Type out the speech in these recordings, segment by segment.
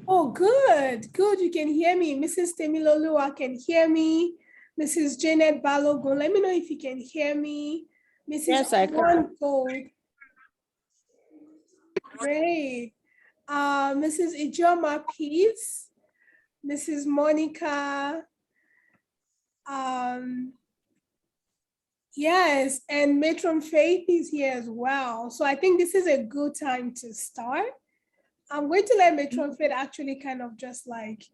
Oh, good, good. You can hear me. Mrs. Temilolua can hear me. Mrs. Janet Balogun, let me know if you can hear me. Mrs. Yes, I can. One Gold. Great. Mrs. Ijoma Peace. Mrs. Monica. Yes, and Matron Faith is here as well. So I think this is a good time to start. I'm going to let Matron Faith actually kind of just like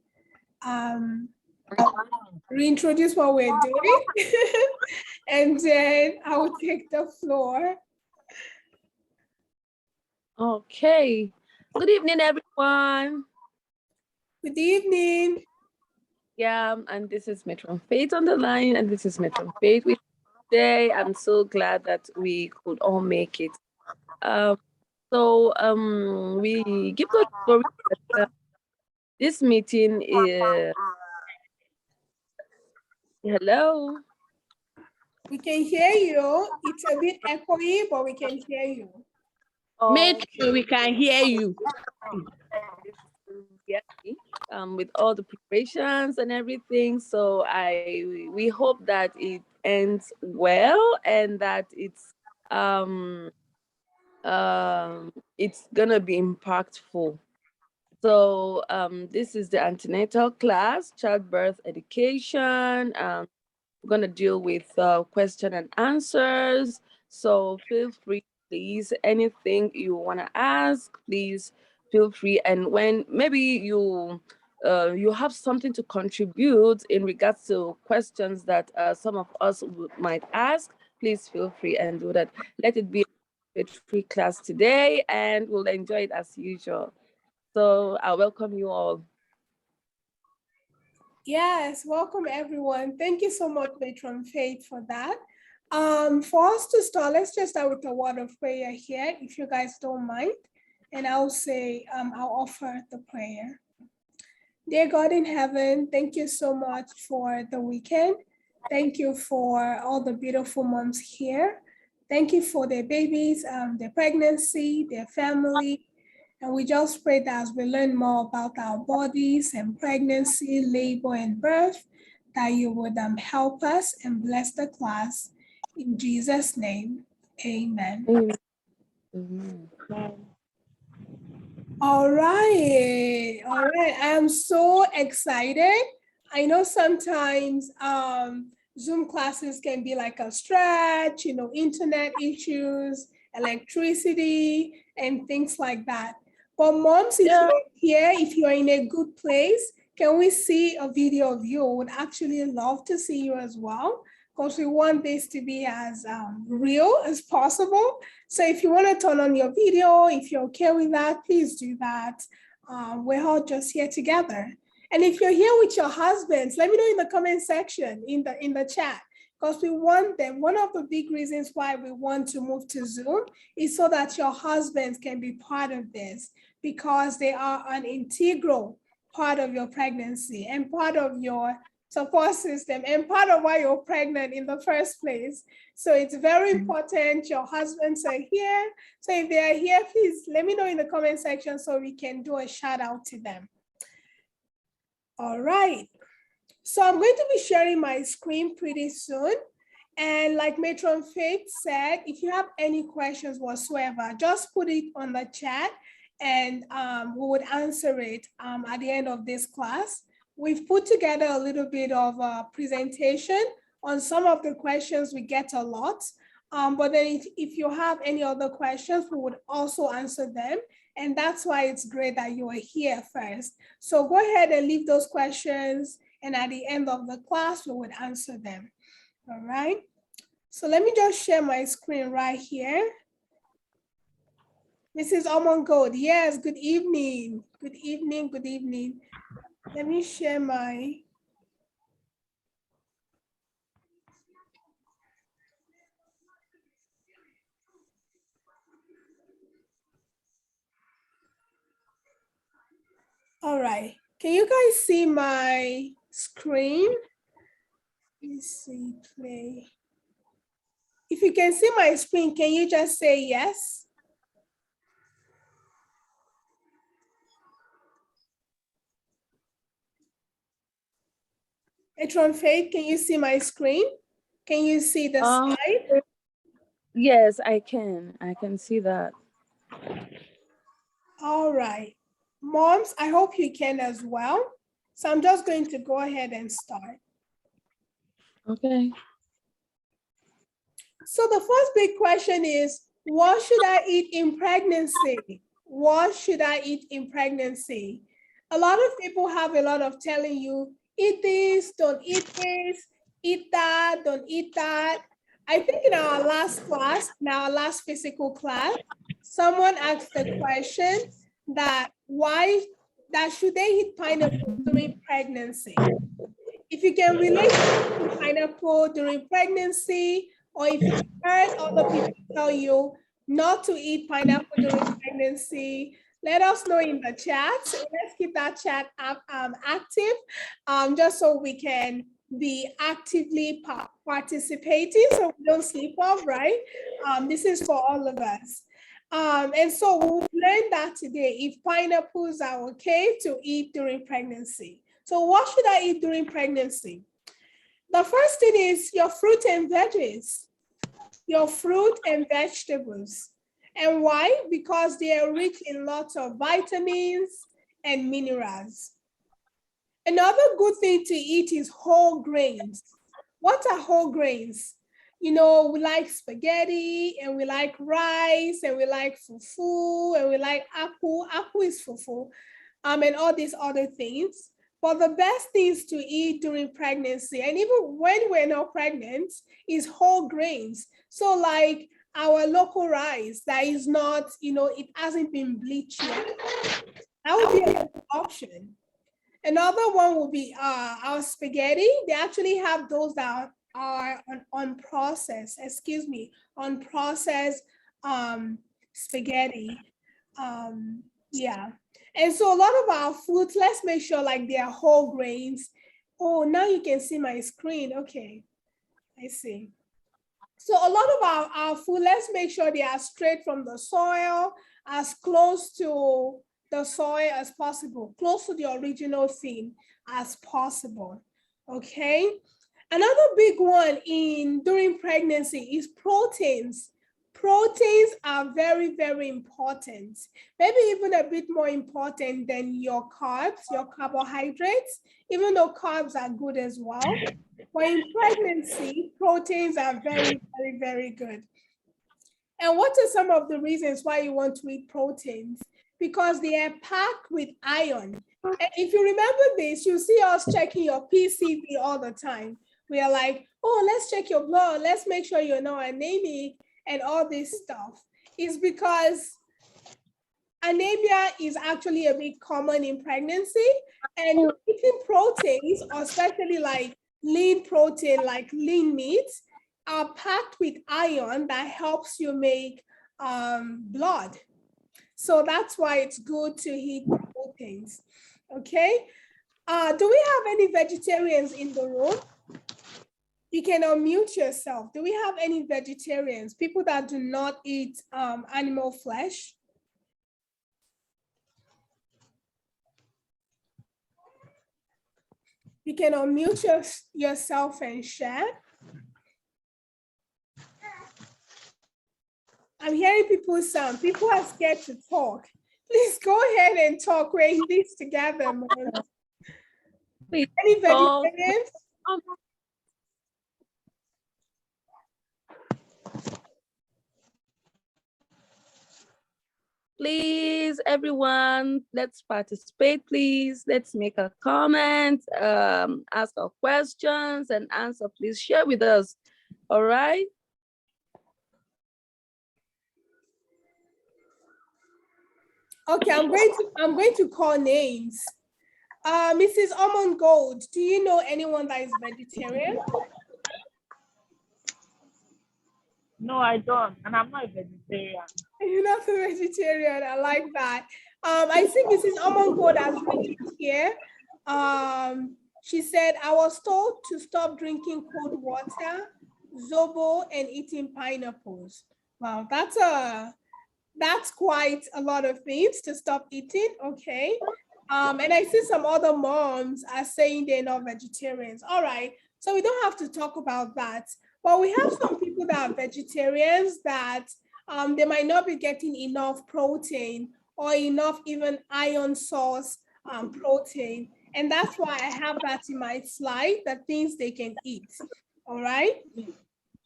reintroduce what we're doing. And then I will take the floor. Okay. Good evening, everyone. Good evening. Yeah, and this is Metron Faith on the line, and this is Metron Faith with today. I'm so glad that we could all make it. We give God glory that this meeting is. Hello. We can hear you. It's a bit echoey, but we can hear you. Make sure we can hear you. With all the preparations and everything. So we hope that it ends well and that it's gonna be impactful. So this is the antenatal class, childbirth education. We're gonna deal with question and answers. So feel free, please, anything you wanna ask, please feel free. And when maybe you have something to contribute in regards to questions that some of us might ask, please feel free and do that. Let it be a free class today, and we'll enjoy it as usual. So I welcome you all. Yes, welcome everyone. Thank you so much, Matron Faith, for that. For us to start, let's just start with a word of prayer here, if you guys don't mind. And I'll say, I'll offer the prayer. Dear God in heaven, thank you so much for the weekend. Thank you for all the beautiful moms here. Thank you for their babies, their pregnancy, their family. And we just pray that as we learn more about our bodies and pregnancy, labor, and birth, that you would help us and bless the class. In Jesus' name, amen. Amen. All right. I am so excited. I know sometimes Zoom classes can be like a stretch, internet issues, electricity, and things like that. But moms, if you're here, if you're in a good place, can we see a video of you? Would actually love to see you as well, because we want this to be as real as possible. So if you want to turn on your video, if you're okay with that, please do that. We're all just here together. And if you're here with your husbands, let me know in the comment section, in the chat, because we want them. One of the big reasons why we want to move to Zoom is so that your husbands can be part of this, because they are an integral part of your pregnancy and part of your support system and part of why you're pregnant in the first place. So it's very important your husbands are here. So if they are here, please let me know in the comment section so we can do a shout out to them. All right. So I'm going to be sharing my screen pretty soon. And like Matron Faith said, if you have any questions whatsoever, just put it on the chat and we would answer it at the end of this class. We've put together a little bit of a presentation on some of the questions we get a lot. But then if you have any other questions, we would also answer them. And that's why it's great that you are here first. So go ahead and leave those questions. And at the end of the class, we would answer them. All right. So let me just share my screen right here. Mrs. Almond Gold. Yes, good evening. Good evening. Good evening. Let me share my. All right. Can you guys see my screen? Let me see, play. If you can see my screen, can you just say yes? Matron Faith, can you see my screen? Can you see the slide? Yes, I can see that. All right. Moms, I hope you can as well. So I'm just going to go ahead and start. Okay. So the first big question is, what should I eat in pregnancy? What should I eat in pregnancy? A lot of people have a lot of telling you, eat this, don't eat this, eat that, don't eat that. I think in our last class, in our last physical class, someone asked the question that should they eat pineapple during pregnancy? If you can relate to pineapple during pregnancy, or if you heard other people tell you not to eat pineapple during pregnancy, let us know in the chat. Let's keep that chat active, just so we can be actively participating so we don't sleep off, right? This is for all of us. And so we'll learn that today, if pineapples are okay to eat during pregnancy. So what should I eat during pregnancy? The first thing is your fruit and veggies, your fruit and vegetables. And why? Because they are rich in lots of vitamins and minerals. Another good thing to eat is whole grains. What are whole grains? You know, we like spaghetti and we like rice and we like fufu and we like apple. Apple is fufu, and all these other things. But the best things to eat during pregnancy, and even when we're not pregnant, is whole grains. So like our local rice that is not, you know, it hasn't been bleached yet. That would be a good option. Another one will be our spaghetti. They actually have those that are unprocessed, unprocessed spaghetti. Yeah. And so a lot of our foods, let's make sure like they are whole grains. Oh, now you can see my screen. Okay, I see. So a lot of our food, let's make sure they are straight from the soil, as close to the soil as possible, close to the original thing as possible, okay? Another big one during pregnancy is proteins. Proteins are very, very important. Maybe even a bit more important than your carbs, your carbohydrates, even though carbs are good as well. But in pregnancy, proteins are very, very, very good. And what are some of the reasons why you want to eat proteins? Because they are packed with iron. And if you remember this, you see us checking your PCV all the time. We are like, oh, let's check your blood. Let's make sure you're not anemic and all this stuff. It's because anemia is actually a bit common in pregnancy, and eating proteins, especially like lean protein, like lean meats, are packed with iron that helps you make blood. So that's why it's good to eat proteins, okay? Do we have any vegetarians in the room? You can unmute yourself. Do we have any vegetarians, people that do not eat animal flesh? You can unmute yourself and share. I'm hearing people sound. People are scared to talk. Please go ahead and talk. We're in this together, man. Any vegetarians? Please, everyone, let's participate, please. Let's make a comment, ask our questions and answer. Please share with us, all right? Okay, I'm going to call names. Mrs. Almond Gold, do you know anyone that is vegetarian? No, I don't, and I'm not a vegetarian. You're not a vegetarian. I like that. I see Mrs. Almond Gold has written here. She said, I was told to stop drinking cold water, zobo, and eating pineapples. Wow, that's quite a lot of things to stop eating. Okay. And I see some other moms are saying they're not vegetarians. All right, so we don't have to talk about that. But we have some people that are vegetarians that they might not be getting enough protein or enough even iron source protein. And that's why I have that in my slide, the things they can eat. All right.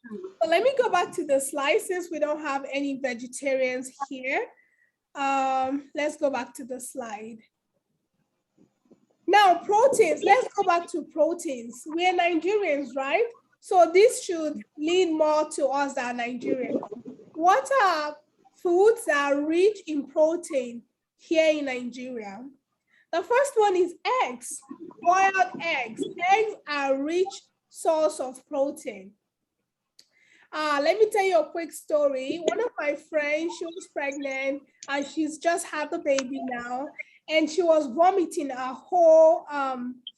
So let me go back to the slide since we don't have any vegetarians here. Let's go back to the slide. Now, proteins, let's go back to proteins. We're Nigerians, right? So this should lean more to us that are Nigerians. What are foods that are rich in protein here in Nigeria? The first one is eggs, boiled eggs. Eggs are a rich source of protein. Let me tell you a quick story. One of my friends, she was pregnant and she's just had the baby now, and she was vomiting a whole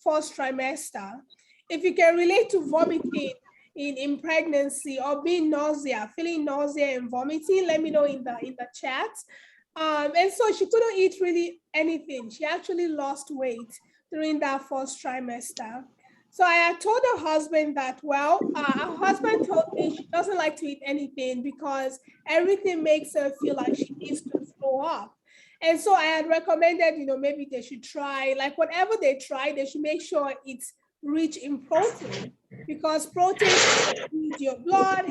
first trimester. If you can relate to vomiting in pregnancy or being feeling nausea and vomiting, let me know in the chat. And so she couldn't eat really anything. She actually lost weight during that first trimester. So I had told her husband that, well, her husband told me she doesn't like to eat anything because everything makes her feel like she needs to throw up. And so I had recommended, maybe they should try, like whatever they try, they should make sure it's rich in protein, because protein feeds your blood,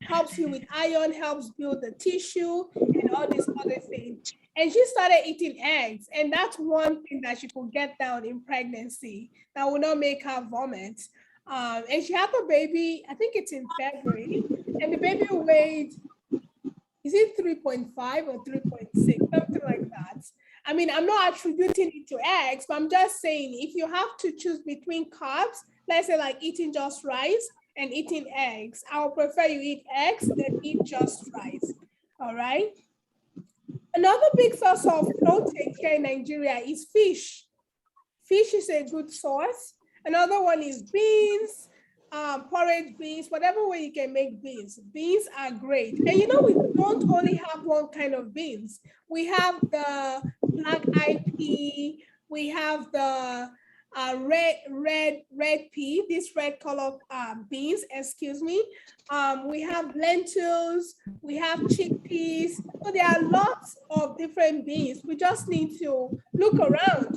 helps you with iron, helps build the tissue and all these other things. And she started eating eggs, and that's one thing that she could get down in pregnancy that will not make her vomit. And she had the baby, I think it's in February, and the baby weighed, is it 3.5 or 3.6, something like that. I mean, I'm not attributing it to eggs, but I'm just saying if you have to choose between carbs, let's say like eating just rice and eating eggs, I would prefer you eat eggs than eat just rice. All right. Another big source of protein here in Nigeria is fish. Fish is a good source. Another one is beans, porridge beans, whatever way you can make beans. Beans are great. And we don't only have one kind of beans. We have the black-eyed pea, we have the red pea, this red color beans, excuse me. We have lentils, we have chickpeas. So there are lots of different beans. We just need to look around,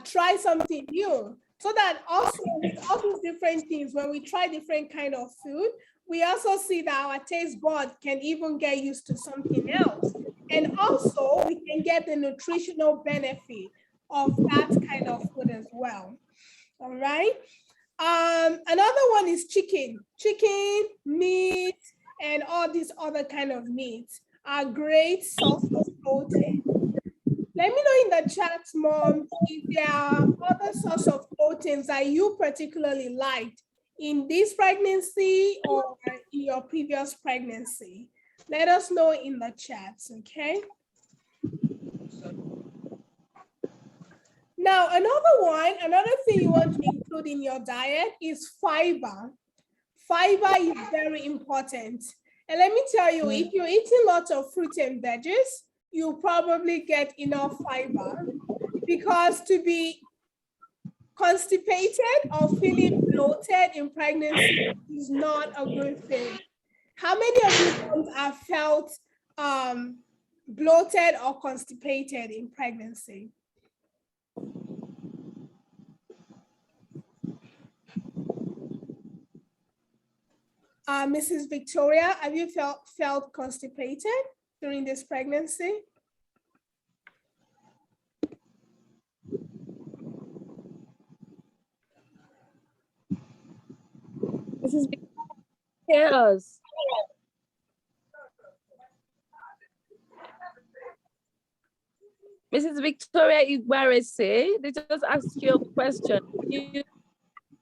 try something new. So that also with all these different things, when we try different kind of food, we also see that our taste bud can even get used to something else. And also we can get the nutritional benefit of that kind of food as well. All right. Another one is chicken, meat, and all these other kind of meats are great source of protein. Let me know in the chat, Mom, if there are other sources of proteins that you particularly liked in this pregnancy or in your previous pregnancy. Let us know in the chats, okay? Now, another thing you want to include in your diet is fiber. Fiber is very important. And let me tell you, if you're eating lots of fruits and veggies, you'll probably get enough fiber, because to be constipated or feeling bloated in pregnancy is not a good thing. How many of you have felt bloated or constipated in pregnancy? Mrs. Victoria, have you felt constipated during this pregnancy? Mrs. Victoria, Mrs. Victoria Igbarese, they just asked you a question. You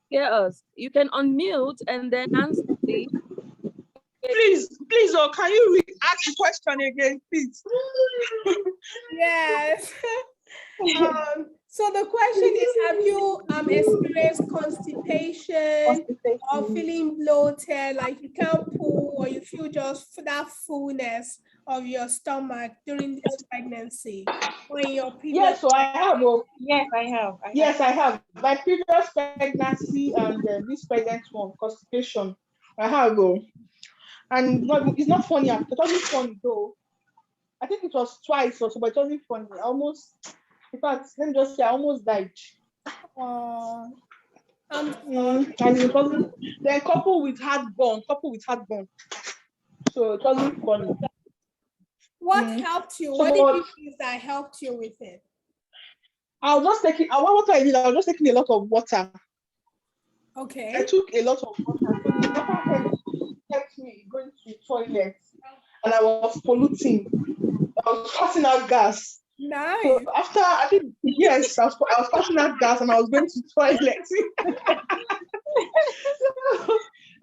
hear us? You can unmute and then answer, please. Please, can you ask the question again, please? Yes. So the question is, have you experienced constipation or feeling bloated, like you can't poo, or you feel just that fullness of your stomach during this pregnancy or in your previous? Yes, so I have. Yes, I have. Yes, I have. My previous pregnancy and this present one, constipation. I have. And it's not funny. It wasn't funny though. I think it was twice or so, but it wasn't funny. I almost, in fact, let me just say, I almost died. Oh, I'm sorry. And it wasn't. Then coupled with heartburn. So it wasn't funny. What helped you? So What did you use that helped you with it? I was just taking. What I did, I was just taking a lot of water. Okay. I took a lot of water. So the water kept me going to the toilet, and I was polluting. I was passing out gas. Nice. So after, I think, yes, I was passing out gas and I was going to the toilet.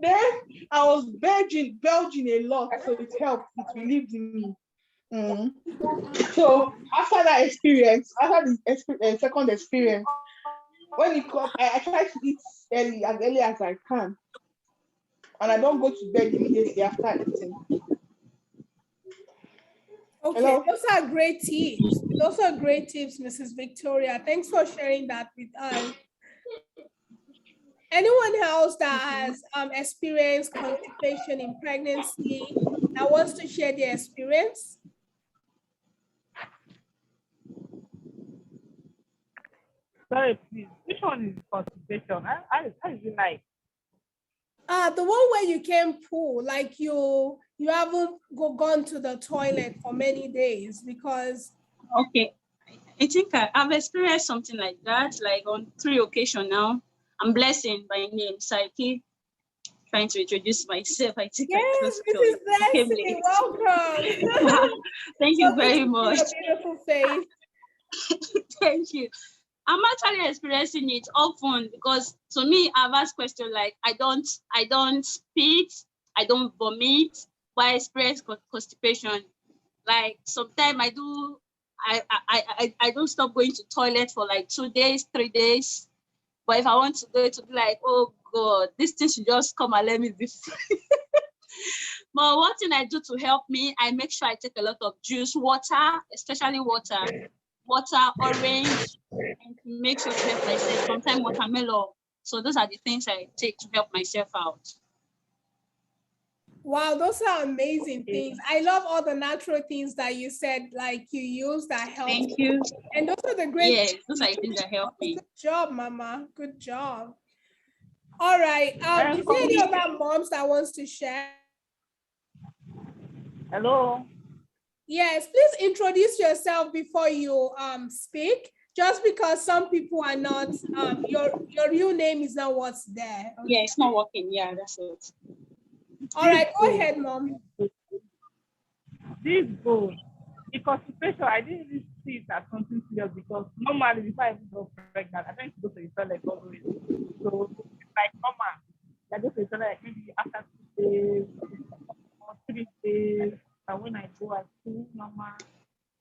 Then I was belching a lot, so it helped. It relieved me. So after that experience, after the second experience, when it comes, I try to eat as early as I can. And I don't go to bed immediately after eating. Okay, Hello? those are great tips. Those are great tips, Mrs. Victoria. Thanks for sharing that with us. Anyone else that has experienced constipation in pregnancy that wants to share their experience? Sorry, please. Which one is constipation? How is it like? The one where you can poo, like you haven't gone to the toilet for many days because. Okay, I think I've experienced something like that, like on 3 occasions now. I'm Blessing by name, so I keep trying to introduce myself. I think Yes, Mrs. Blessing, welcome. Thank you very much. Your beautiful face. Thank you. I'm actually experiencing it often because to me, I've asked questions like I don't spit, I don't vomit, but I experience constipation. Like sometimes I don't stop going to toilet for like 2 days, 3 days. But if I want to go to be like, oh God, this thing should just come and let me be free. But one thing I do to help me, I make sure I take a lot of juice, water, especially water, orange, and to make sure to help myself. Sometimes watermelon. So those are the things I take to help myself out. Wow, those are amazing things. I love all the natural things that you said, like you use that help. Thank you. And those are the great. Yes, those are the things that help me. Good job, Mama. Good job. All right. Is there any other moms that wants to share? Hello. Yes, please introduce yourself before you speak. Just because some people are not, your real name is not what's there. Okay? Yeah, it's not working. Yeah, that's it. All right, go ahead, Mom. This goes. The constipation, I didn't really see it as something serious because normally before I even got pregnant, I tend to go to the toilet always. So it's like normal. I go to the toilet maybe after 2 days or 3 days. And when I go, I feel normal.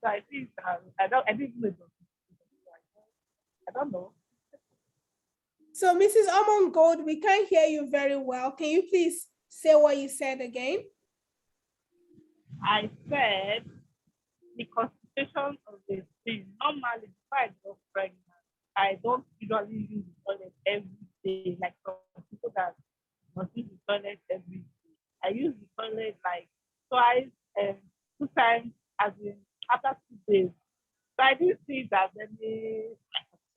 So I think I didn't know it was. I don't know. So, Mrs. Almond Gold, we can't hear you very well. Can you please say what you said again? I said the constipation of the thing. Normally, before I got pregnant, I don't usually use the toilet every day, like some people that must use the toilet every day. I use the toilet like twice and 2 times as in after 2 days. So I didn't see that any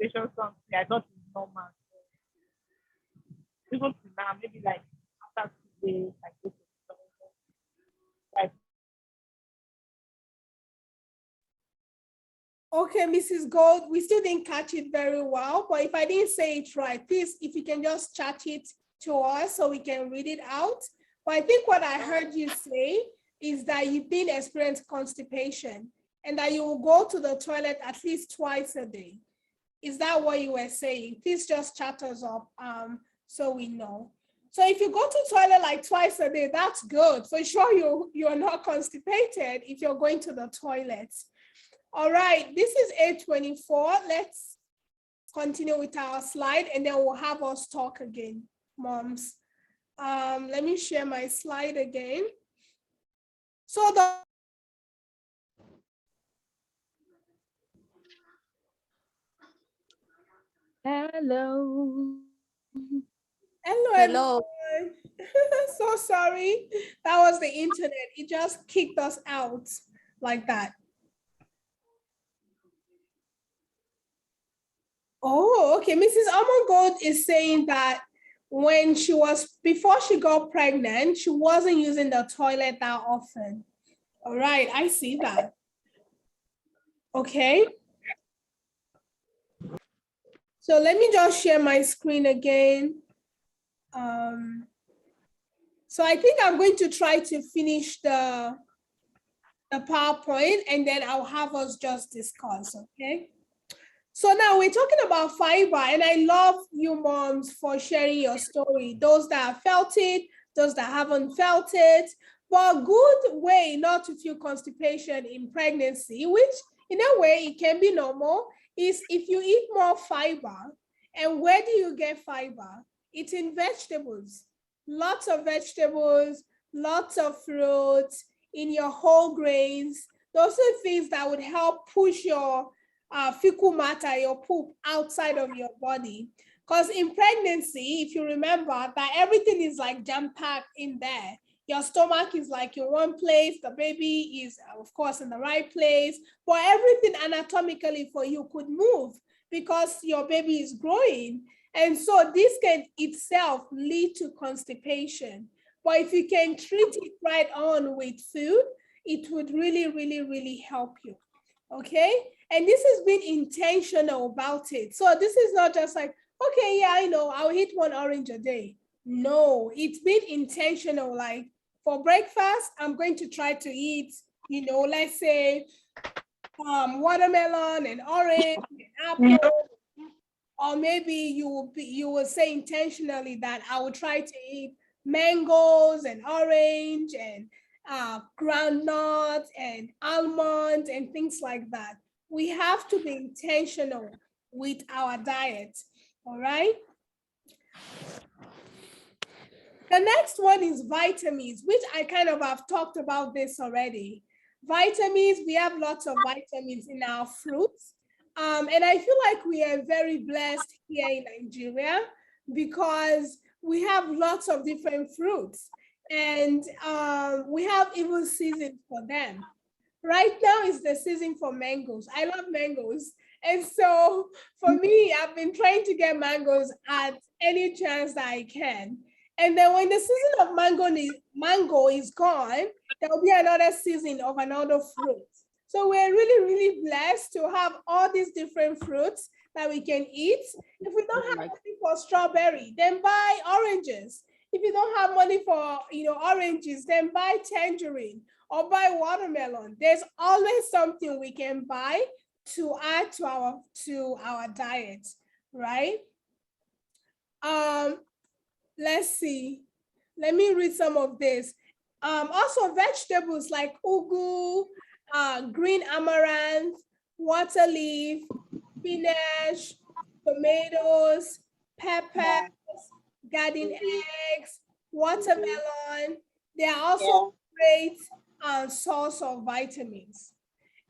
constipation something. I thought it's normal. So, even now, maybe like after 2 days, I go to the toilet. Like, Okay, Mrs. Gold, we still didn't catch it very well, but if I didn't say it right, please, if you can just chat it to us so we can read it out. But I think what I heard you say is that you didn't experience constipation and that you will go to the toilet at least twice a day. Is that what you were saying? Please just chat us up so we know. So if you go to toilet like twice a day, that's good. For sure, you're not constipated if you're going to the toilet. All right, this is 8:24. Let's continue with our slide and then we'll have us talk again, moms. Let me share my slide again. So the Hello. Hello, Hello. everyone. So sorry. That was the internet. It just kicked us out like that. Oh, okay. Mrs. Amongold is saying that before she got pregnant, she wasn't using the toilet that often. All right, I see that. Okay. So let me just share my screen again. So I think I'm going to try to finish the PowerPoint and then I'll have us just discuss, okay? So now we're talking about fiber, and I love you moms for sharing your story. Those that have felt it, those that haven't felt it. But a good way not to feel constipation in pregnancy, which in a way it can be normal, is if you eat more fiber. And where do you get fiber? It's in vegetables. Lots of vegetables, lots of fruits, in your whole grains. Those are things that would help push your fecal matter, your poop, outside of your body. Because in pregnancy, if you remember, that everything is like jam-packed in there. Your stomach is like in one place, the baby is, of course, in the right place, but everything anatomically for you could move because your baby is growing. And so this can itself lead to constipation. But if you can treat it right on with food, it would really, really, really help you. Okay? And this has been intentional about it. So this is not just like, okay, yeah, I know, I'll eat one orange a day. No, it's been intentional. Like for breakfast, I'm going to try to eat, let's say watermelon and orange and apple. Or maybe you will say intentionally that I will try to eat mangoes and orange and groundnuts and almonds and things like that. We have to be intentional with our diet, all right? The next one is vitamins, which I kind of have talked about this already. Vitamins, we have lots of vitamins in our fruits. And I feel like we are very blessed here in Nigeria because we have lots of different fruits and we have even seasons for them. Right now is the season for mangoes. I love mangoes. And so for me, I've been trying to get mangoes at any chance that I can. And then when the season of mango is gone, there will be another season of another fruit. So we're really, really blessed to have all these different fruits that we can eat. If we don't have money for strawberry, then buy oranges. If you don't have money for oranges, then buy tangerine or buy watermelon. There's always something we can buy to add to our diet, right? Let's see. Let me read some of this. Also vegetables like ugu, green amaranth, water leaf, spinach, tomatoes, peppers, garden eggs, watermelon. They are also great source of vitamins.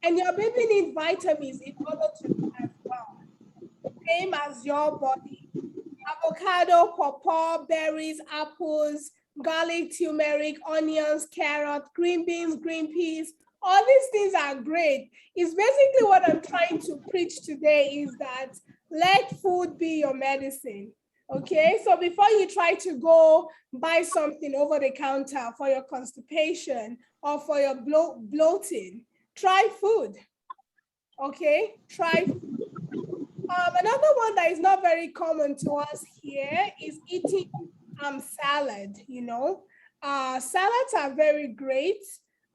And your baby needs vitamins in order to do as well. Same as your body. Avocado, pawpaw, berries, apples, garlic, turmeric, onions, carrot, green beans, green peas. All these things are great. It's basically what I'm trying to preach today is that let food be your medicine. Okay, so before you try to go buy something over the counter for your constipation or for your bloating, try food. Okay, try food. Another one that is not very common to us here is eating salad, Salads are very great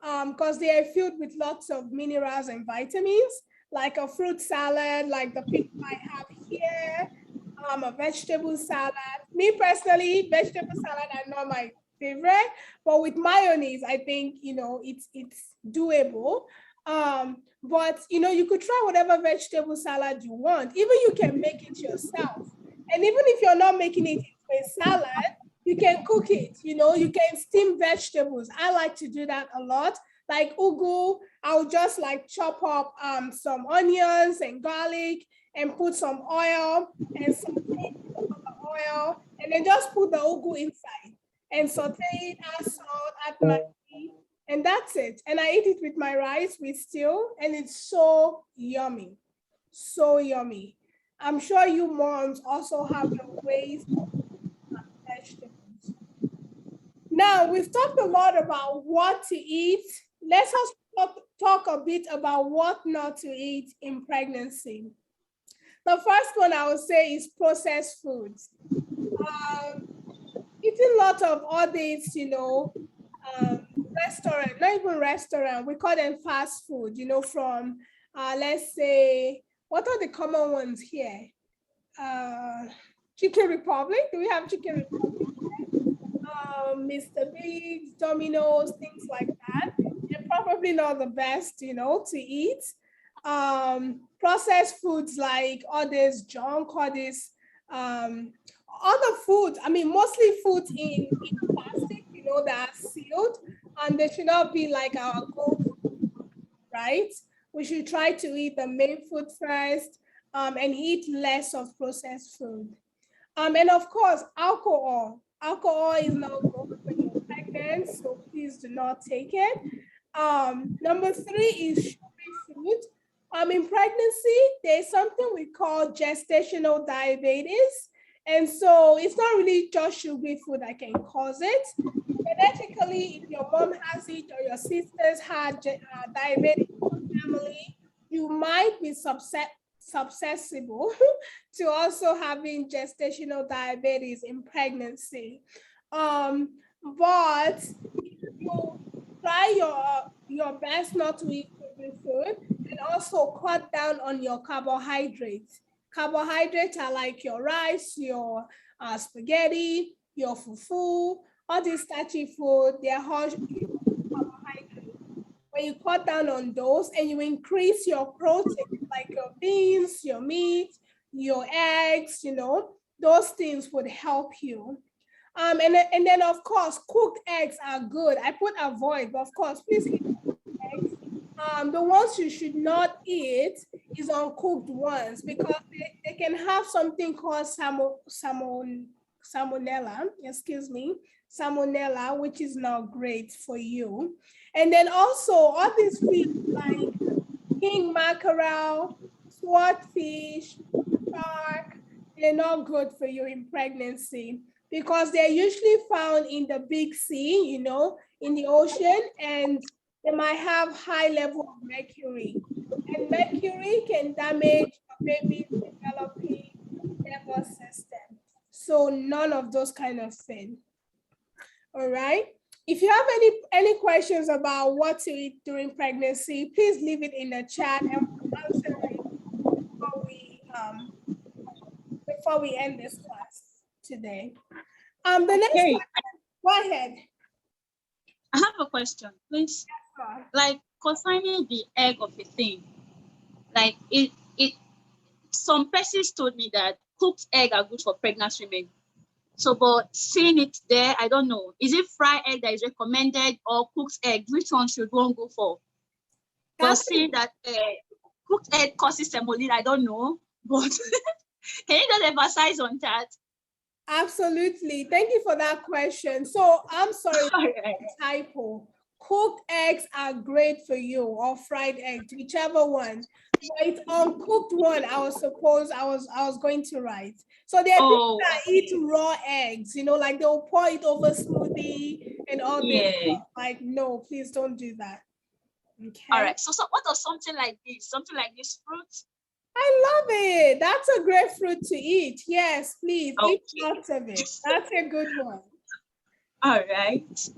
because they are filled with lots of minerals and vitamins, like a fruit salad, like the picture I have here, a vegetable salad. Me personally, vegetable salad are not my favorite, but with mayonnaise, I think, it's doable. But you could try whatever vegetable salad you want. Even you can make it yourself. And even if you're not making it into a salad, you can cook it, you can steam vegetables. I like to do that a lot. Like ugu, I'll just like chop up some onions and garlic and put some oil and saute the oil, and then just put the ugu inside and saute it, add salt, add maggi, and that's it. And I eat it with my rice with stew, and it's so yummy, so yummy. I'm sure you moms also have your ways of vegetables. Now, we've talked a lot about what to eat. Let's also talk a bit about what not to eat in pregnancy. The first one I would say is processed foods. Eating a lot of all these, restaurant, not even restaurant, we call them fast food, from, let's say, what are the common ones here? Chicken Republic, do we have Chicken Republic? Mr. Biggs, Domino's, things like that. They're probably not the best, to eat. Processed foods like all this junk, all this other foods. I mean, mostly foods in plastic, that are sealed, and they should not be like our go-to, right? We should try to eat the main food first, and eat less of processed food. And of course, alcohol. Alcohol is not good when you're pregnant, so please do not take it. Number 3 is sugary food. In pregnancy, there's something we call gestational diabetes. And so it's not really just sugary food that can cause it. Genetically, if your mom has it or your sisters had diabetes in your family, you might be susceptible to also having gestational diabetes in pregnancy. But you try your best not to eat sugary food, and also cut down on your carbohydrates. Carbohydrates are like your rice, your spaghetti, your fufu, all these starchy food, they're high carbohydrates. When you cut down on those and you increase your protein, like your beans, your meat, your eggs, those things would help you. And then of course, cooked eggs are good. I put avoid, but of course, please eat eggs. The ones you should not eat is uncooked ones, because they can have something called salmonella, which is not great for you. And then also all these fish like king mackerel, swordfish, shark, they're not good for you in pregnancy, because they're usually found in the big sea, in the ocean, and they might have high level of mercury. And mercury can damage a baby's developing nervous system. So none of those kind of things. All right. If you have any questions about what to eat during pregnancy, please leave it in the chat, and we'll answer it before we end this class today. The next question, go ahead. I have a question, please. Yes, like concerning the egg of a thing, like it some persons told me that cooked egg are good for pregnant women. So, but seeing it there, I don't know. Is it fried egg that is recommended, or cooked egg? Which one should one go for? But seeing that cooked egg causes semolina, I don't know. But can you just emphasize on that? Absolutely. Thank you for that question. So I'm sorry, typo. Cooked eggs are great for you, or fried eggs, whichever one. But it's uncooked one, I was going to write. So there are people that eat raw eggs, like they'll pour it over smoothie and all this stuff. Like, no, please don't do that. Okay. All right. So what does something like this fruit? I love it. That's a great fruit to eat. Yes, please eat lots of it. That's a good one. All right.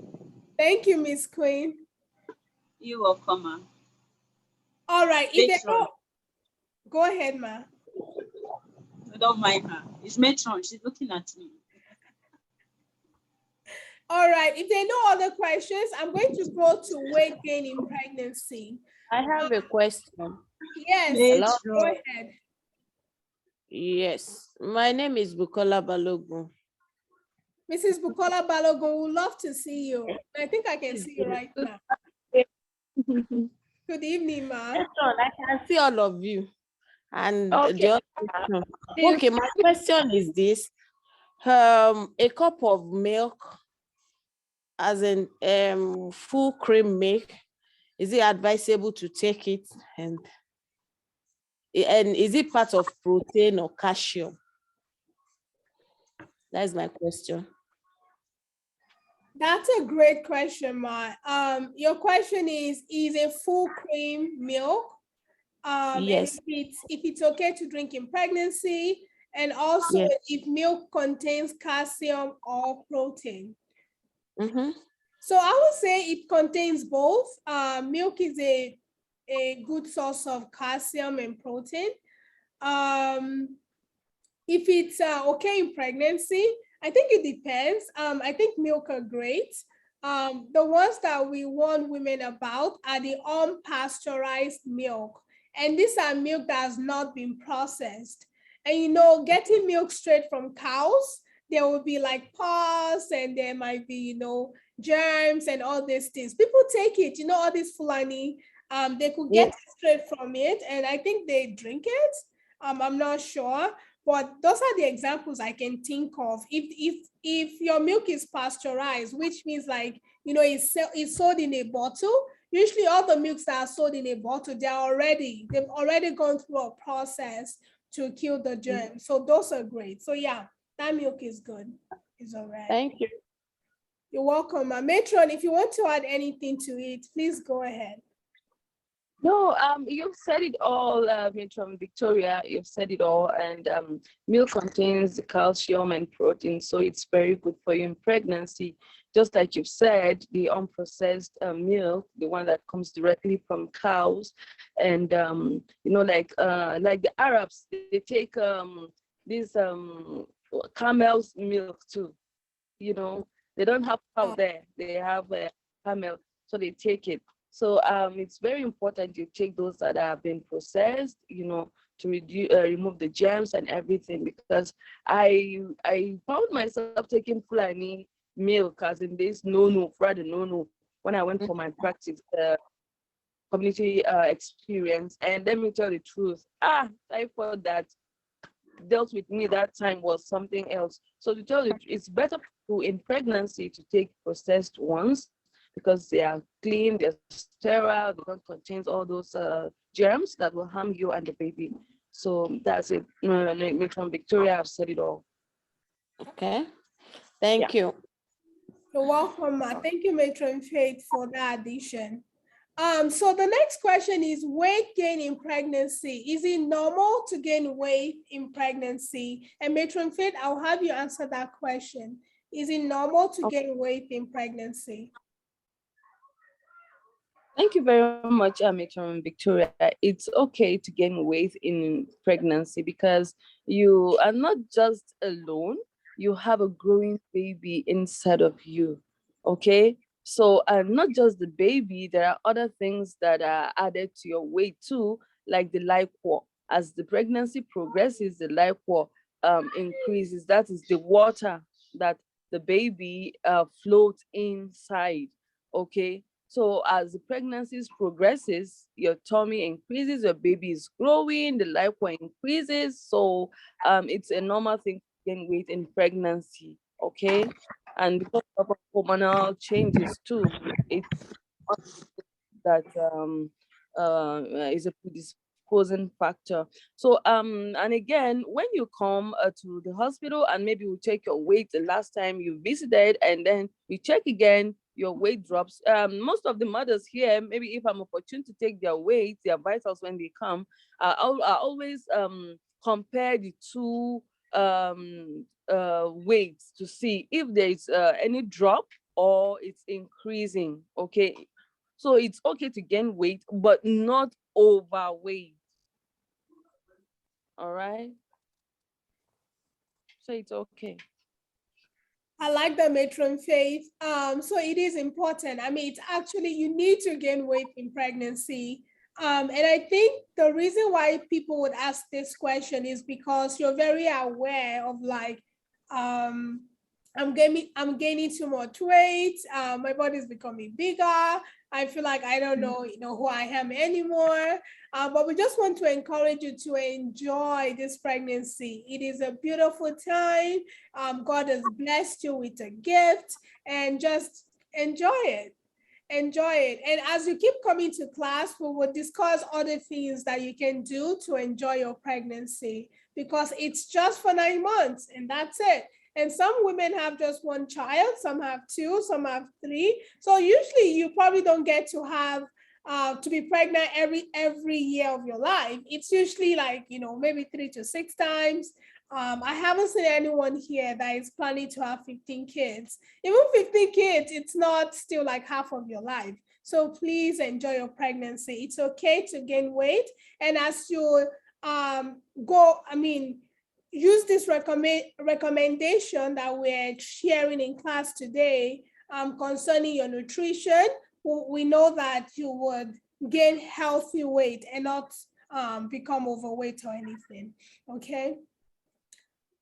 Thank you, Miss Queen. You're welcome, ma. All right. Go ahead, ma. Don't mind her. It's Metron. She's looking at me. All right. If there are no other questions, I'm going to go to weight gain in pregnancy. I have a question. Yes. Go ahead. Yes. My name is Bukola Balogun. Mrs. Bukola Balogun, would love to see you. I think I can see you right now. Good evening, ma. I can see all of you. And Okay. the other question, okay, my question is this. A cup of milk, as in full cream milk, is it advisable to take it? And is it part of protein or calcium? That's my question. That's a great question, Ma. Your question is a full cream milk? And Yes. if it's okay to drink in pregnancy, and also Yes. if milk contains calcium or protein. Mm-hmm. So I would say it contains both. Milk is a good source of calcium and protein. If it's okay in pregnancy, I think it depends. I think milk are great. The ones that we warn women about are the unpasteurized milk. And these are milk that has not been processed. And you know, getting milk straight from cows, there will be like pus and there might be, you know, germs and all these things. People take it, you know, all this Fulani, they could get it straight from it. And I think they drink it. I'm not sure. But those are the examples I can think of. If your milk is pasteurized, which means like, you know, it's sold in a bottle. Usually all the milks that are sold in a bottle, they've already gone through a process to kill the germ. So those are great. So yeah, that milk is good. It's all right. Thank you. You're welcome. Matron, if you want to add anything to it, please go ahead. No, you've said it all, from Victoria. You've said it all, and milk contains calcium and protein, so it's very good for you in pregnancy. Just like you've said, the unprocessed milk, the one that comes directly from cows, and you know, like the Arabs, they take this camel's milk too. You know, they don't have cow there; they have camel, so they take it. So it's very important you take those that have been processed, you know, to remove the germs and everything. Because I found myself taking Fulani milk, as in this Friday no, when I went for my practice community experience. And let me tell the truth, I thought that dealt with me that time was something else. So to tell you, it's better in pregnancy to take processed ones because they are clean, they're sterile, they don't contain all those germs that will harm you and the baby. So that's it. From Victoria, I've said it all. Okay. Thank you. You're welcome, Ma. Thank you, Matron Faith, for that addition. So the next question is weight gain in pregnancy. Is it normal to gain weight in pregnancy? And Matron Faith, I'll have you answer that question. Is it normal to gain weight in pregnancy? Thank you very much, Matron Victoria. It's okay to gain weight in pregnancy because you are not just alone, you have a growing baby inside of you, okay? So not just the baby, there are other things that are added to your weight too, like the liquor. As the pregnancy progresses, the liquor increases. That is the water that the baby floats inside, okay? So as the pregnancy progresses, your tummy increases, your baby is growing, the liquor increases. So it's a normal thing to gain weight in pregnancy, okay? And because of hormonal changes too, it's that is a predisposing factor. So and again, when you come to the hospital and maybe we check your weight the last time you visited, and then we check again, your weight drops. Most of the mothers here, maybe if I'm opportune to take their weight, their vitals when they come, I always compare the two weights to see if there is any drop or it's increasing. Okay, so it's okay to gain weight, but not overweight. All right, so it's okay. I like the Matron Faith. So it is important. I mean, it's actually, you need to gain weight in pregnancy. And I think the reason why people would ask this question is because you're very aware of like, I'm gaining too much weight. My body's becoming bigger. I feel like I don't know, who I am anymore. But we just want to encourage you to enjoy this pregnancy. It is a beautiful time. God has blessed you with a gift, and just enjoy it. Enjoy it. And as you keep coming to class, we will discuss other things that you can do to enjoy your pregnancy, because it's just for 9 months and that's it. And some women have just one child, some have two, some have three. So usually you probably don't get to have to be pregnant every year of your life. It's usually like, maybe 3 to 6 times. I haven't seen anyone here that is planning to have 15 kids. Even 15 kids, it's not still like half of your life. So please enjoy your pregnancy. It's okay to gain weight. And as you use this recommendation that we're sharing in class today concerning your nutrition, we know that you would gain healthy weight and not become overweight or anything, okay?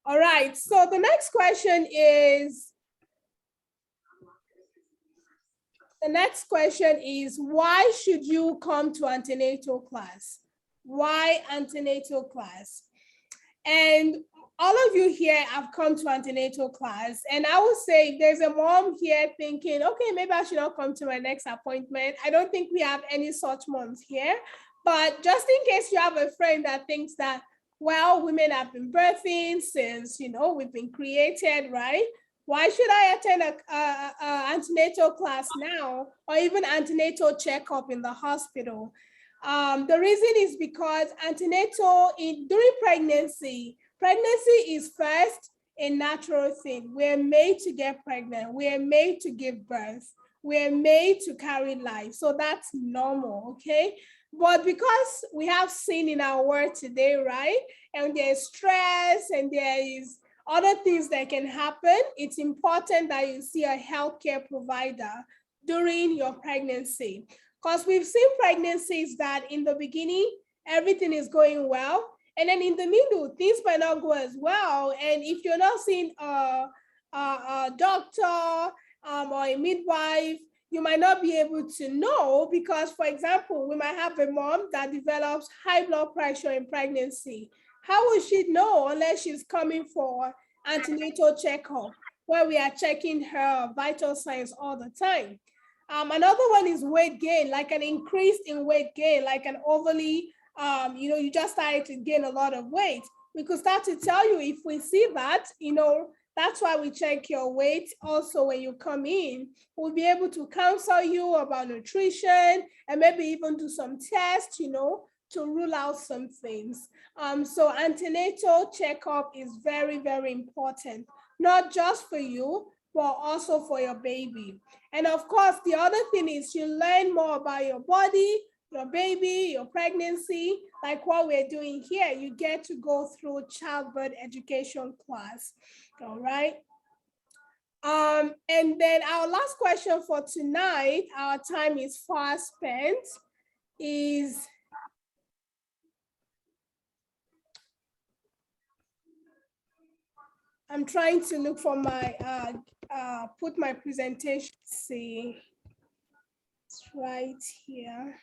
All right, so the next question is, why should you come to antenatal class? Why antenatal class? And all of you here have come to antenatal class, and I would say if there's a mom here thinking, okay, maybe I should not come to my next appointment. I don't think we have any such moms here, but just in case you have a friend that thinks that, well, women have been birthing since, we've been created, right? Why should I attend a antenatal class now, or even antenatal checkup in the hospital? The reason is because antenatal during pregnancy is first a natural thing. We're made to get pregnant. We're made to give birth. We're made to carry life. So that's normal, okay? But because we have sin in our world today, right? And there's stress and there is other things that can happen, it's important that you see a healthcare provider during your pregnancy. Because we've seen pregnancies that in the beginning, everything is going well. And then in the middle, things might not go as well. And if you're not seeing a doctor or a midwife, you might not be able to know, because, for example, we might have a mom that develops high blood pressure in pregnancy. How will she know unless she's coming for antenatal checkup, where we are checking her vital signs all the time? Another one is weight gain, like an increase in weight gain, like an overly, you just started to gain a lot of weight. We could start to tell you if we see that, that's why we check your weight also when you come in. We'll be able to counsel you about nutrition and maybe even do some tests, to rule out some things. So antenatal checkup is very, very important, not just for you, but also for your baby. And of course, the other thing is you learn more about your body, your baby, your pregnancy, like what we're doing here. You get to go through childbirth education class, all right? And then our last question for tonight, our time is fast spent, is I'm trying to look for my, put my presentation, see, it's right here.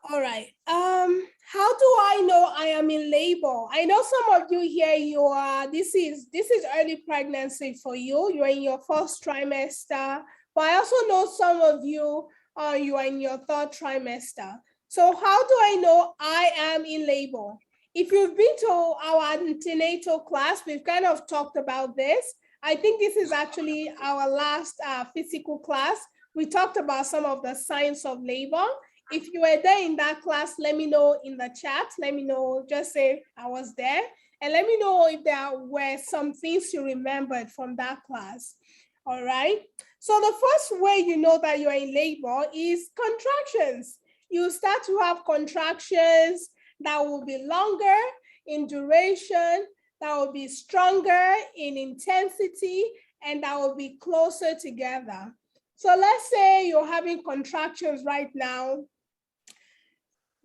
All right, how do I know I am in labor? I know some of you here, this is early pregnancy for you. You're in your first trimester, but I also know some of you, you are in your third trimester. So how do I know I am in labor? If you've been to our antenatal class, we've kind of talked about this. I think this is actually our last physical class. We talked about some of the signs of labor. If you were there in that class, let me know in the chat. Let me know, just say I was there. And let me know if there were some things you remembered from that class. All right. So the first way you know that you're in labor is contractions. You start to have contractions that will be longer in duration, that will be stronger in intensity, and that will be closer together. So let's say you're having contractions right now.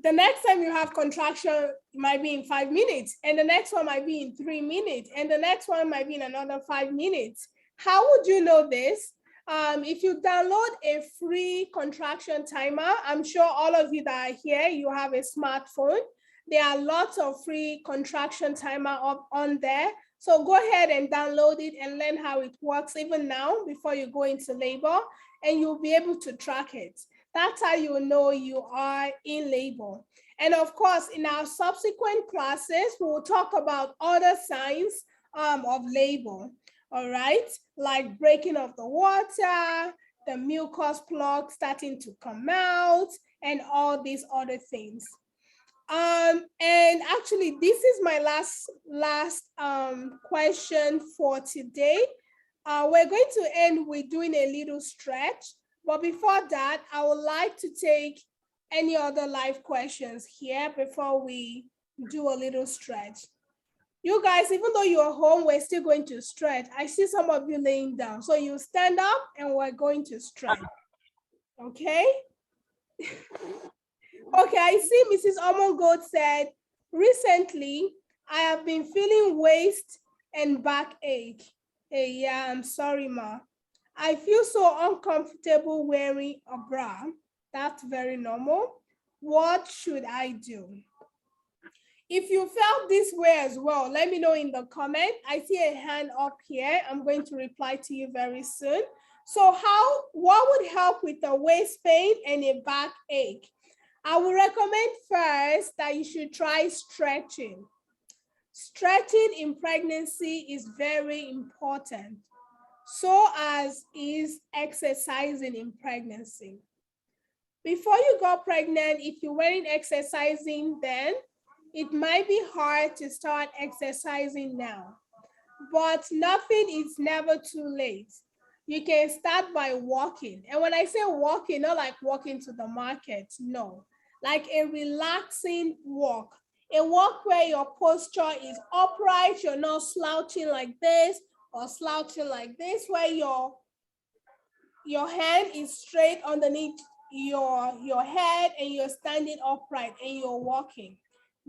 The next time you have contraction, it might be in 5 minutes, and the next one might be in 3 minutes, and the next one might be in another 5 minutes. How would you know this? If you download a free contraction timer, I'm sure all of you that are here, you have a smartphone. There are lots of free contraction timer up on there. So go ahead and download it and learn how it works even now before you go into labor, and you'll be able to track it. That's how you know you are in labor. And of course, in our subsequent classes, we will talk about other signs of labor, all right? Like breaking of the water, the mucus plug starting to come out, and all these other things. And actually, this is my last question for today. We're going to end with doing a little stretch. But before that, I would like to take any other live questions here before we do a little stretch. You guys, even though you're home, we're still going to stretch. I see some of you laying down. So you stand up and we're going to stretch. Okay? Okay, I see Mrs. Omongold said, recently, I have been feeling waist and backache. Hey, yeah, I'm sorry, ma. I feel so uncomfortable wearing a bra. That's very normal. What should I do? If you felt this way as well, let me know in the comment. I see a hand up here. I'm going to reply to you very soon. So what would help with a waist pain and a backache? I would recommend first that you should try stretching. Stretching in pregnancy is very important. So as is exercising in pregnancy. Before you got pregnant, if you weren't exercising then, it might be hard to start exercising now. But nothing is never too late. You can start by walking. And when I say walking, not like walking to the market, no. Like a relaxing walk. A walk where your posture is upright, you're not slouching like this, or slouching like this, where your hand is straight underneath your head and you're standing upright and you're walking.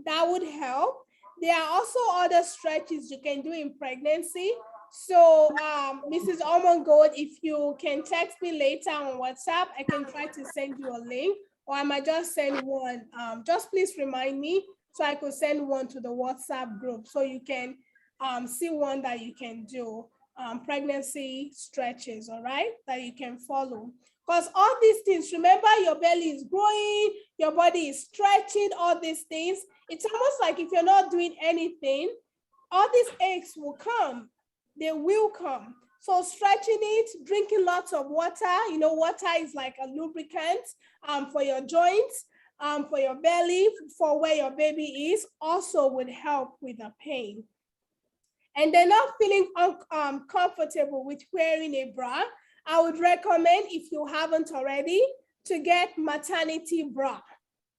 That would help. There are also other stretches you can do in pregnancy. So Mrs. Omongold, if you can text me later on WhatsApp, I can try to send you a link, or I might just send one. Just please remind me so I could send one to the WhatsApp group so you can see one that you can do, pregnancy stretches, all right, that you can follow. Because all these things, remember, your belly is growing, your body is stretching, all these things. It's almost like if you're not doing anything, all these aches will come. They will come. So stretching it, drinking lots of water. You know, water is like a lubricant for your joints, for your belly, for where your baby is, also would help with the pain. And they're not feeling comfortable with wearing a bra, I would recommend, if you haven't already, to get maternity bra.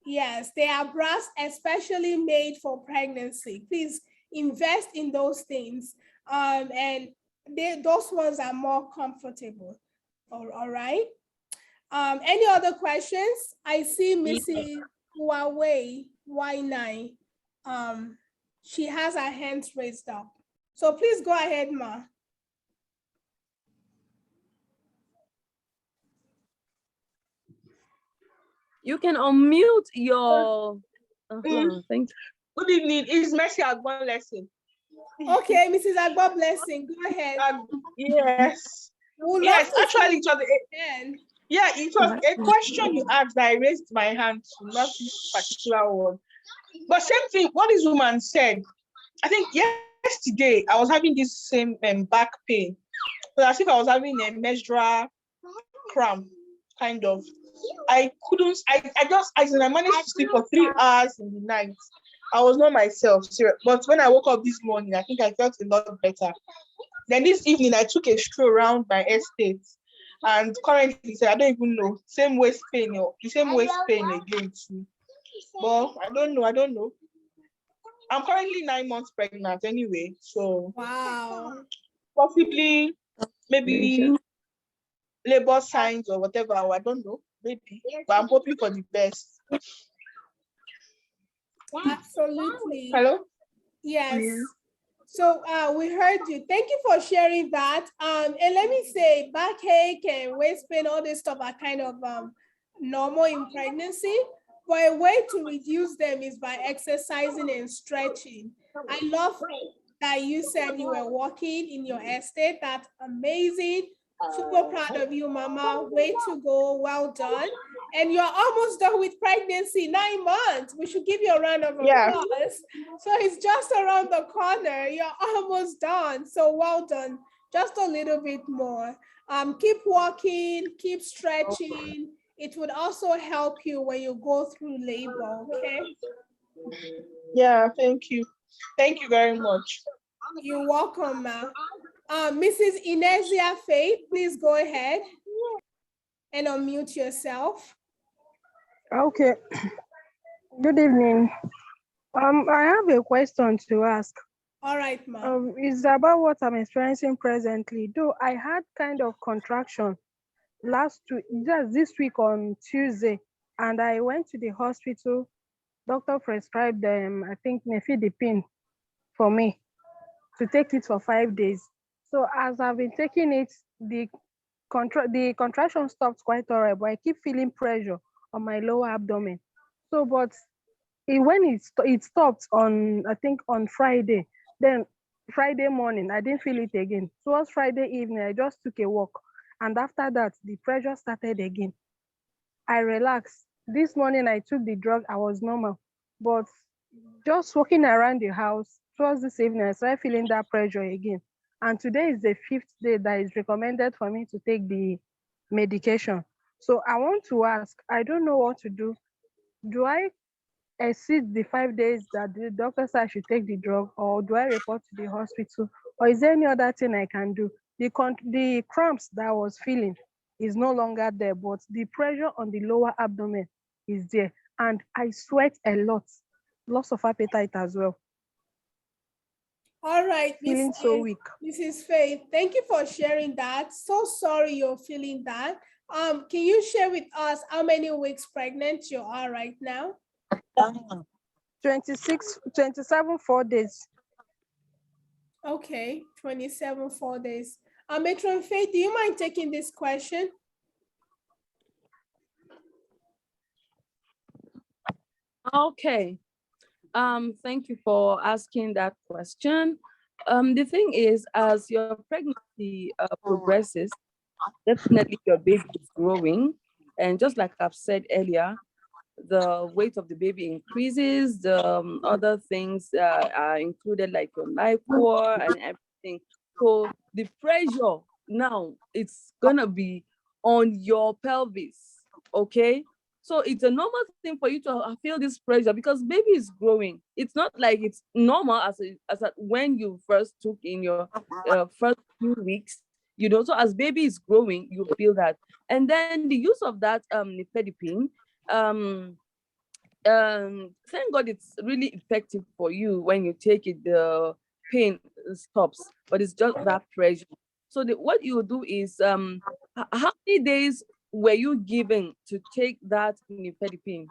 Yes, there are bras especially made for pregnancy. Please invest in those things. And those ones are more comfortable. All right. Any other questions? I see Mrs. Huawei Y9. She has her hands raised up. So please go ahead, Ma. You can unmute your. Thank you. Good evening. It's Mercy Agbo lesson. Okay, Mrs. Agbo Blessing, go ahead. Yes. Yes, actually, it was it was a question you asked that I raised my hand to, not this particular one. But same thing, what this woman said, I think yesterday I was having this same back pain. So as if I was having a menstrual cramp, kind of. I managed to sleep for 3 hours in the night. I was not myself, serious. But when I woke up this morning, I think I felt a lot better. Then this evening, I took a stroll around my estate, and currently, I don't even know, same waist pain, the same waist pain again too. But I don't know. I'm currently 9 months pregnant anyway, so wow, possibly maybe labor signs or whatever. I don't know, maybe, but I'm hoping for the best. Absolutely. Hello? Yes. So we heard you. Thank you for sharing that. And let me say, backache and waist pain, all this stuff are kind of normal in pregnancy. But a way to reduce them is by exercising and stretching. I love that you said you were walking in your estate. That's amazing. Super proud of you, Mama. Way to go. Well done. And you're almost done with pregnancy, 9 months. We should give you a round of applause. Yeah. So it's just around the corner. You're almost done. So well done. Just a little bit more. Keep walking, keep stretching. It would also help you when you go through labor, okay? Yeah, thank you. Thank you very much. You're welcome, Ma. Mrs. Inesia Faith, please go ahead and unmute yourself. Okay. Good evening. I have a question to ask. All right, Ma. It's about what I'm experiencing presently. Though I had kind of contraction last week, just this week on Tuesday, and I went to the hospital. Doctor prescribed I think nifedipine for me to take it for 5 days. So as I've been taking it, the contraction stopped quite all right, but I keep feeling pressure on my lower abdomen. So, but when it stopped on, I think on Friday, then Friday morning, I didn't feel it again. Towards Friday evening, I just took a walk. And after that, the pressure started again. I relaxed. This morning, I took the drug, I was normal. But just walking around the house, towards this evening, I started feeling that pressure again. And today is the 5th day that is recommended for me to take the medication. So I want to ask, I don't know what to do. Do I exceed the 5 days that the doctor said I should take the drug, or do I report to the hospital, or is there any other thing I can do? The cramps that I was feeling is no longer there, but the pressure on the lower abdomen is there, and I sweat a lot, loss of appetite as well. All right, Feeling so weak. Mrs. Faith, thank you for sharing that. So sorry you're feeling that. Can you share with us how many weeks pregnant you are right now? 27 4 days. Okay, 27 4 days. Matron Faith, do you mind taking this question? Okay. Thank you for asking that question. The thing is, as your pregnancy progresses, definitely your baby is growing. And just like I've said earlier, the weight of the baby increases, the other things are included, like your liquor and everything. So the pressure now, it's gonna be on your pelvis, okay? So it's a normal thing for you to feel this pressure because baby is growing. It's not like it's normal as when you first took in your first few weeks, so as baby is growing, you feel that. And then the use of that nifedipine, thank God it's really effective for you. When you take it, the pain stops, but it's just that pressure. So what you do is, how many days were you given to take that nifedipine?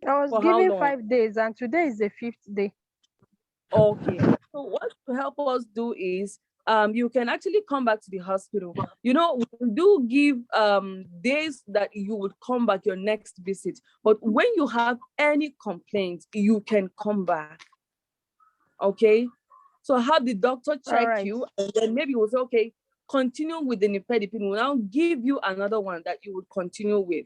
I was given 5 days, and today is the 5th day. Okay. So what to help us do is, you can actually come back to the hospital. We do give days that you would come back your next visit. But when you have any complaints, you can come back. Okay. So have the doctor check you, and then maybe we'll say, okay, continue with the nifedipine. We'll now give you another one that you would continue with.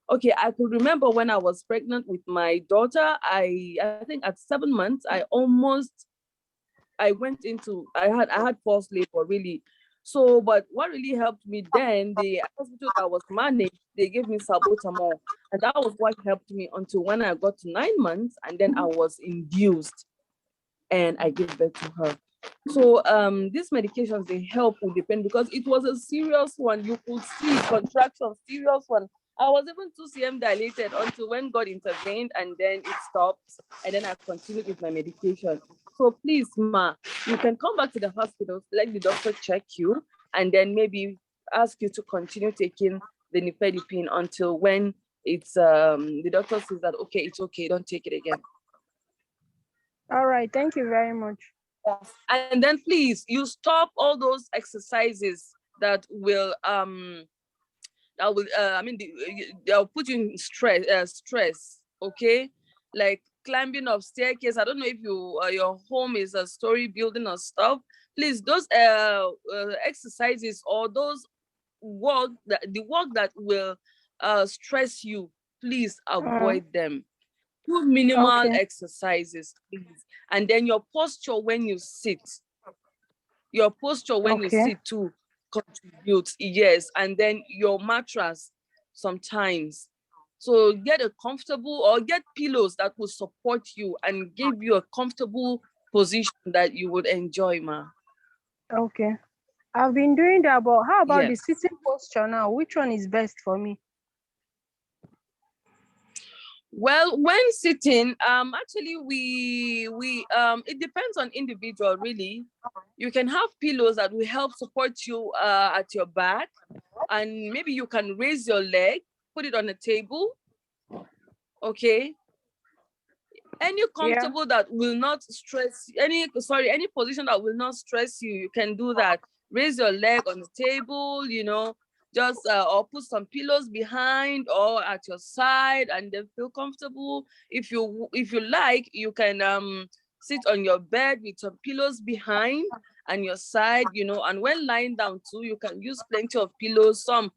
Okay, I could remember when I was pregnant with my daughter, I think at 7 months, I had false labor, really. So, but what really helped me then, the hospital I was managed, they gave me salbutamol, and that was what helped me until when I got to 9 months, and then I was induced, and I gave birth to her. So these medications, they help with the pain because it was a serious one. You could see contraction, serious one. I was even 2 cm dilated until when God intervened, and then it stopped, and then I continued with my medication. So please, Ma, you can come back to the hospital, let the doctor check you, and then maybe ask you to continue taking the nifedipine until when it's the doctor says that, okay, it's okay, don't take it again. All right. Thank you very much. And then please, you stop all those exercises that will they'll put you in stress, okay? Like climbing up staircase. I don't know if your home is a story building or stuff. Please, those exercises or those the work that will stress you, please avoid them. Do minimal Okay. exercises, please. And then your posture when you sit. Your posture when you sit too contributes, yes. And then your mattress sometimes. So get a comfortable or get pillows that will support you and give you a comfortable position that you would enjoy, ma. Okay. I've been doing that, but how about the Yes. sitting posture now? Which one is best for me? Well, when sitting, actually we it depends on individual really. You can have pillows that will help support you at your back, and maybe you can raise your leg, put it on a table. Okay. Any comfortable that will not stress any position that will not stress you, you can do that. Raise your leg on the table, just or put some pillows behind or at your side and then feel comfortable. If you like, you can sit on your bed with some pillows behind and your side, and when lying down too, you can use plenty of pillows, some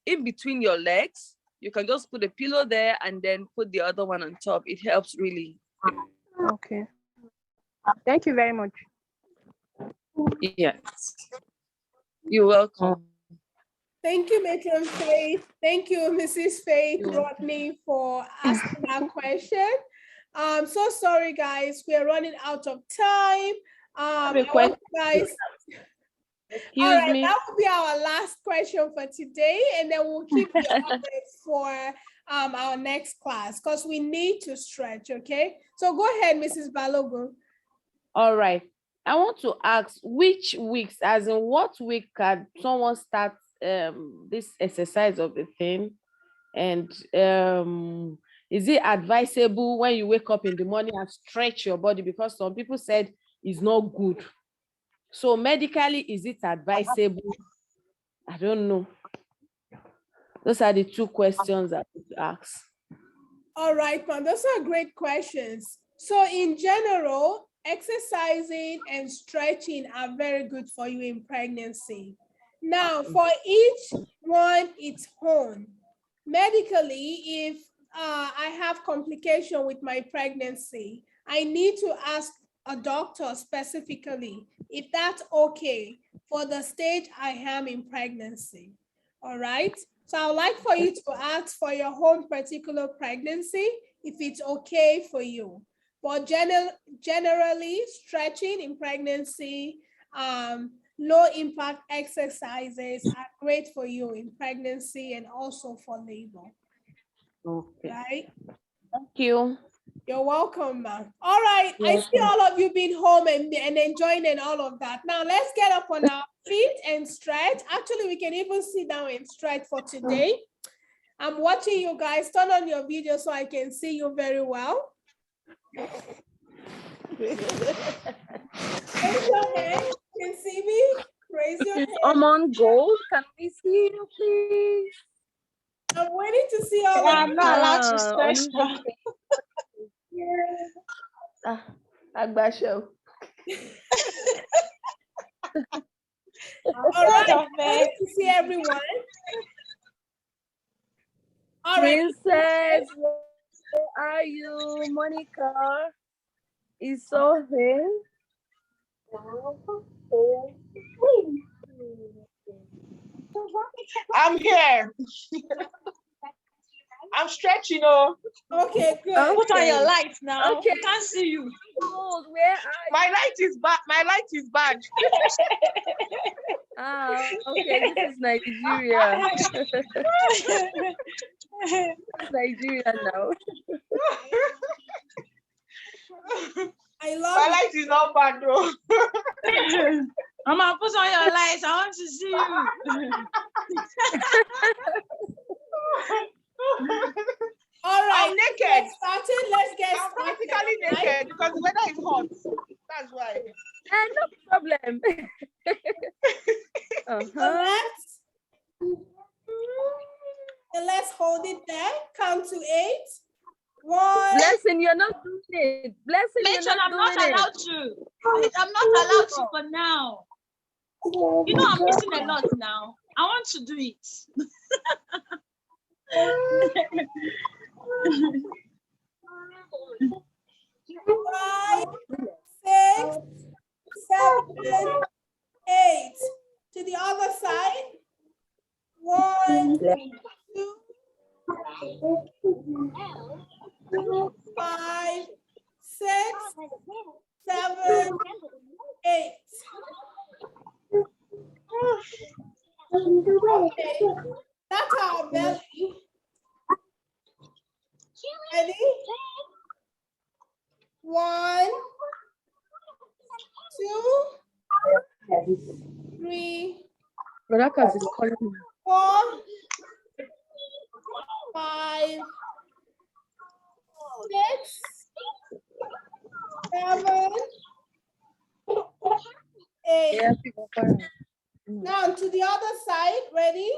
in between your legs. You can just put a pillow there and then put the other one on top. It helps really. Okay. Thank you very much. Yes. You're welcome. Thank you, Matron Faith. Thank you, Mrs. Faith Rodney, for asking that question. I'm so sorry, guys. We're running out of time. I want you guys. All right, that will be our last question for today, and then we'll keep you updates for our next class because we need to stretch, okay? So go ahead, Mrs. Balogun. All right. I want to ask which weeks, as in what week can someone start this exercise of the thing? And is it advisable when you wake up in the morning and stretch your body? Because some people said it's not good. So medically, is it advisable? I don't know. Those are the two questions I would ask. All right, ma'am. Those are great questions. So in general, exercising and stretching are very good for you in pregnancy. Now, for each one, its own. Medically, if I have complication with my pregnancy, I need to ask a doctor specifically if that's okay for the stage I am in pregnancy. All right. So I would like for you to ask for your own particular pregnancy if it's okay for you. But generally, stretching in pregnancy, low impact exercises are great for you in pregnancy and also for labor. Okay. Right? Thank you. You're welcome, ma'am. All right. I see all of you being home and enjoying and all of that. Now let's get up on our feet and stretch. Actually, we can even sit down and stretch for today. I'm watching you guys. Turn on your video so I can see you very well. Raise your hand. You can see me. Raise your hand. I'm on gold. Can we see you, please? I'm waiting to see all of you. I'm not allowed to stretch now. Agbasho. All right. I'm waiting to see everyone. All right. Princess, where are you? Monica is so here. I'm here. I'm stretching, oh. Okay, good. Put on your lights now. Okay. I can't see you. Gold, where are you? My light is bad. My light is bad. Ah, okay, this is Nigeria. Nigeria now. I love My it. light is not bad, though. Mama, put on your lights. I want to see you. All right. I'm naked. Let's get started. I'm practically naked because time. Let's hold it there. Count to 8. 1. Blessing, you're not doing it. Blessing, you're Matron, not I'm not doing it. allowed to. I'm not allowed to for now. You know, I'm missing a lot now. I want to do it. 5, 6, 7, 8. To the other side. 1, 2, 5, 6, 7, 8. Okay, that's our belly. Ready? 1, 2, 3, Caracas is calling me. 4, 5, 6, 7, 8. Yeah, people calling. Now to the other side. Ready?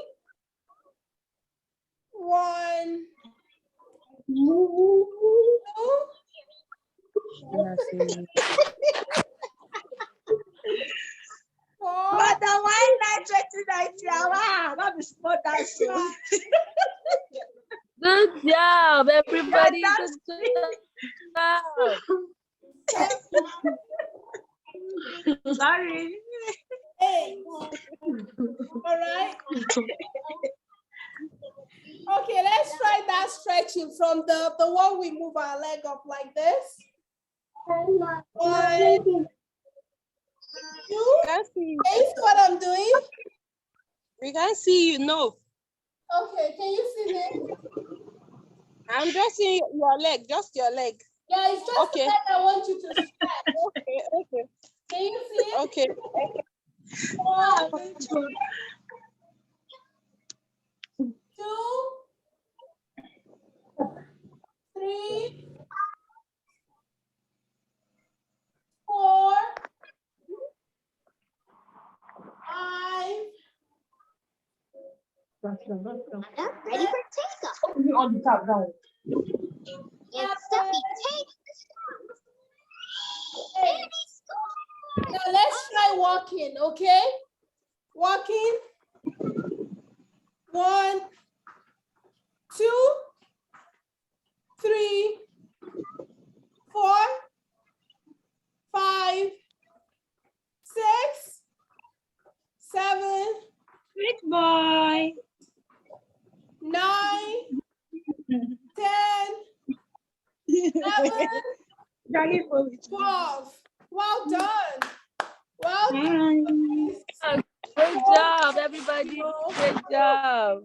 1, 2. But the why not 29 hours? That is not that so. Good job, everybody. Yeah, Good job. Sorry. 8. All right. Okay, let's try that stretching from the one we move our leg up like this. 1, 2. Can see you. Can you see what I'm doing? We can see you. No, Okay, can you see me? I'm just seeing your leg, just your leg. Yeah, it's just Okay. the leg I want you to stretch. Okay. Can you see it? Okay. 1, 2, 3, 4, 5, Ready for takeoff. On the top down. It's stuffy. Take 8. Now let's try walking, okay? Walking. 1, 2, 3, 4, 5, 6, 7, Good boy. 9, 10, 11, 12. Well done. Well done. Great job, everybody. Great job.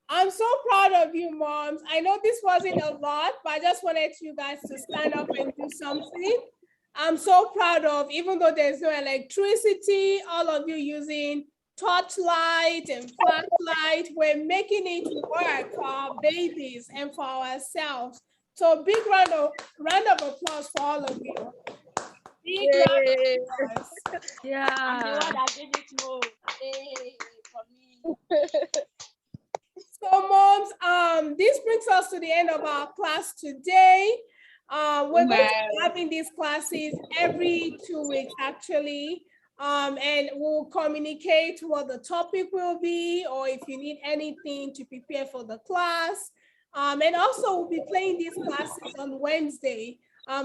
I'm so proud of you, moms. I know this wasn't a lot, but I just wanted you guys to stand up and do something. I'm so proud of, even though there's no electricity, all of you using torchlight and flashlight, we're making it work for our babies and for ourselves. So big round of applause for all of you. Big round of applause. I'm the Yeah. one that did it more. Hey, for me. So moms, this brings us to the end of our class today. We're going to be having these classes every 2 weeks actually. And we'll communicate what the topic will be, or if you need anything to prepare for the class. And also we'll be playing these classes on Wednesday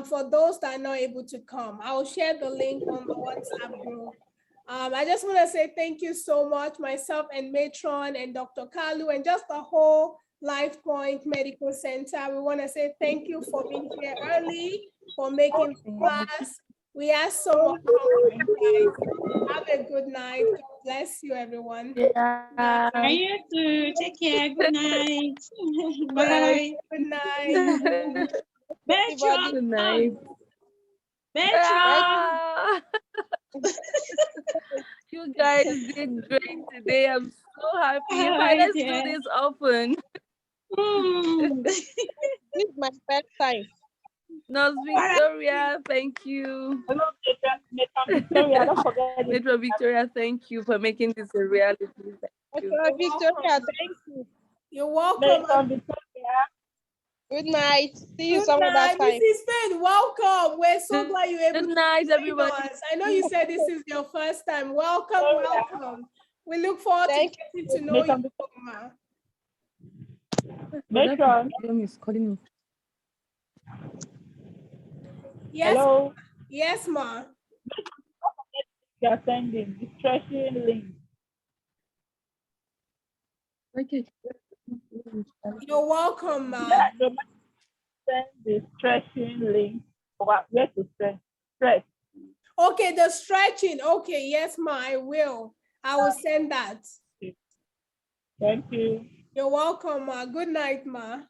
for those that are not able to come. I'll share the link on the WhatsApp group. I just want to say thank you so much, myself and Matron and Dr. Kalu and just the whole Life Point Medical Center. We want to say thank you for being here early, for making the class. We are so much from you guys. Have a good night. God bless you, everyone. Yeah. And you too. Take care. Good night. Bye. Good night. Metro. Good night. Metro. Ah. You guys did great today. I'm so happy. Okay, let's do this often. This is my first time. Nurse Victoria, thank you. Hello, Nathan Victoria. Don't forget it. Metro Victoria, thank you for making this a reality. Thank you. Dr. Victoria, welcome. thank you. You're welcome. Nathan Victoria. Good night. See you Good some other night, time. Mrs. Faith. Welcome. We're so glad you're able Good to night, join everybody. us. I know you said this is your first time. Welcome, welcome. We look forward Thank to getting to know Nathan you Victoria. more. Matron. Is calling. Yes, Hello. yes, ma. You are sending the stretching link. Okay. You're welcome, ma. Yeah, the man send the stretching link. Where to stretch? Okay, the stretching. Okay, yes, ma, I will. I will send that. Thank you. You're welcome, ma. Good night, ma.